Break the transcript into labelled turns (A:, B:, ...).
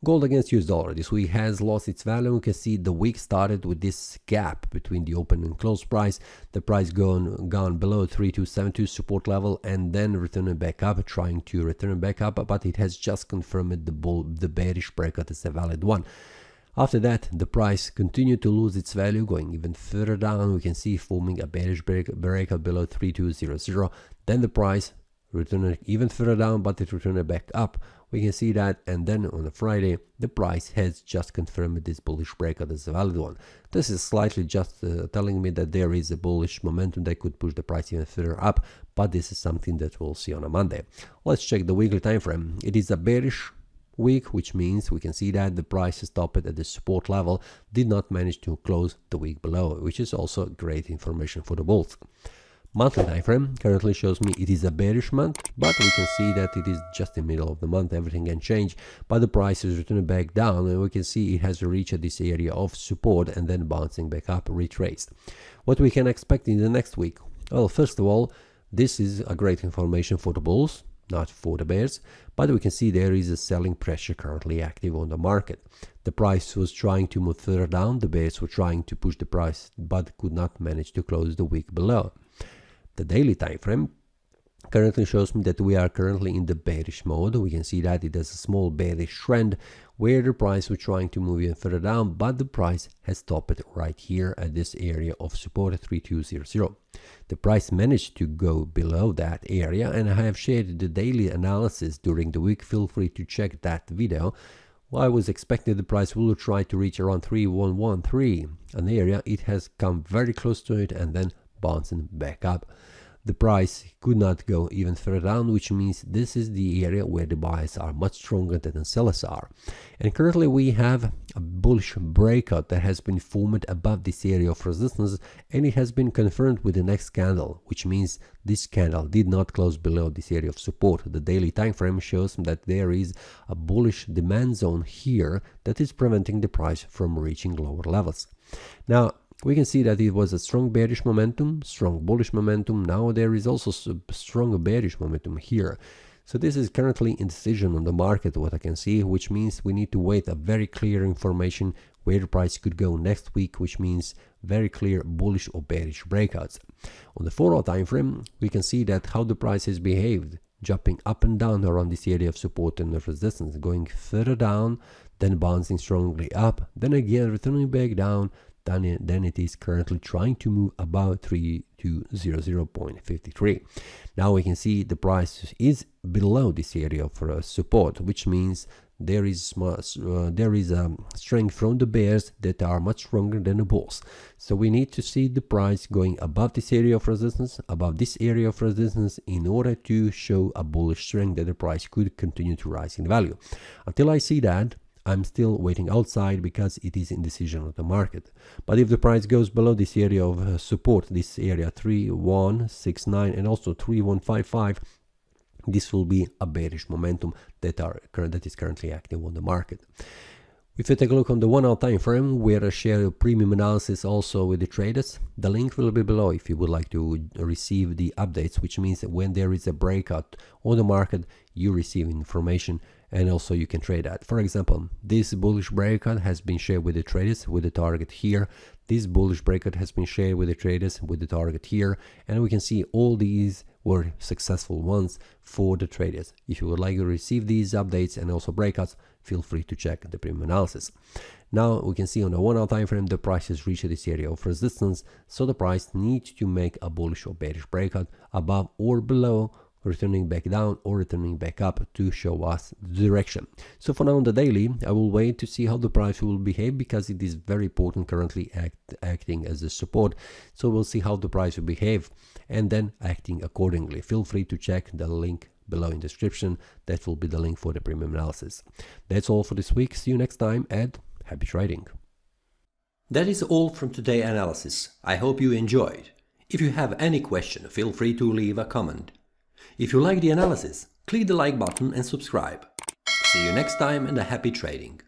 A: Gold against US dollar. This week has lost its value. You can see the week started with this gap between the open and close price. The price gone below 3272 support level and then returning back up, trying to return back up, but it has just confirmed the bearish breakout as a valid one. After that, the price continued to lose its value, going even further down. We can see forming a bearish breakout below 3200. Then the price returned even further down, but it returned back up. We can see that, and then on a Friday, the price has just confirmed this bullish breakout as a valid one. This is slightly just telling me that there is a bullish momentum that could push the price even further up, but this is something that we'll see on a Monday. Let's check the weekly time frame. It is a bearish week, which means we can see that the price stopped at the support level, did not manage to close the week below, which is also great information for the bulls. Monthly time frame currently shows me it is a bearish month, but we can see that it is just in the middle of the month. Everything can change, but the price is returning back down, and we can see it has reached this area of support and then bouncing back up, retraced. What we can expect in the next week? Well, first of all, this is a great information for the bulls, not for the bears, but we can see there is a selling pressure currently active on the market. The price was trying to move further down, the bears were trying to push the price but could not manage to close the week below. The daily time frame currently shows me that we are currently in the bearish mode. We can see that it has a small bearish trend where the price was trying to move even further down, but the price has stopped right here at this area of support 3200. The price managed to go below that area, and I have shared the daily analysis during the week. Feel free to check that video. Well, I was expecting the price will try to reach around 3113, an area. It has come very close to it and then bouncing back up. The price could not go even further down, which means this is the area where the buyers are much stronger than the sellers are. And currently we have a bullish breakout that has been formed above this area of resistance, and it has been confirmed with the next candle, which means this candle did not close below this area of support. The daily time frame shows that there is a bullish demand zone here that is preventing the price from reaching lower levels. Now, we can see that it was a strong bearish momentum, strong bullish momentum. Now there is also strong bearish momentum here. So this is currently indecision on the market, what I can see, which means we need to wait a very clear information where the price could go next week, which means very clear bullish or bearish breakouts. On the 4-hour time frame, we can see that how the price has behaved, jumping up and down around this area of support and resistance, going further down, then bouncing strongly up, then again returning back down. Then it is currently trying to move about 3200.53. Now we can see the price is below this area for support, which means there is strength from the bears that are much stronger than the bulls. So we need to see the price going above this area of resistance, in order to show a bullish strength that the price could continue to rise in value. Until I see that, I'm still waiting outside because it is indecision of the market. But if the price goes below this area of support, this area 3169 and also 3155, this will be a bearish momentum that is currently active on the market. If you take a look on the 1-hour time frame, where I share a premium analysis also with the traders, the link will be below if you would like to receive the updates, which means that when there is a breakout on the market, you receive information and also you can trade that. For example, this bullish breakout has been shared with the traders with the target here. This bullish breakout has been shared with the traders with the target here, and we can see all these were successful ones for the traders. If you would like to receive these updates and also breakouts, feel free to check the premium analysis. Now we can see on the 1-hour time frame the price has reached this area of resistance, so the price needs to make a bullish or bearish breakout above or below, returning back down or returning back up to show us the direction. So for now on the daily, I will wait to see how the price will behave, because it is very important currently acting as a support. So we'll see how the price will behave and then acting accordingly. Feel free to check the link below in the description. That will be the link for the premium analysis. That's all for this week. See you next time and happy trading.
B: That is all from today's analysis. I hope you enjoyed. If you have any question, feel free to leave a comment. If you like the analysis, click the like button and subscribe. See you next time and a happy trading.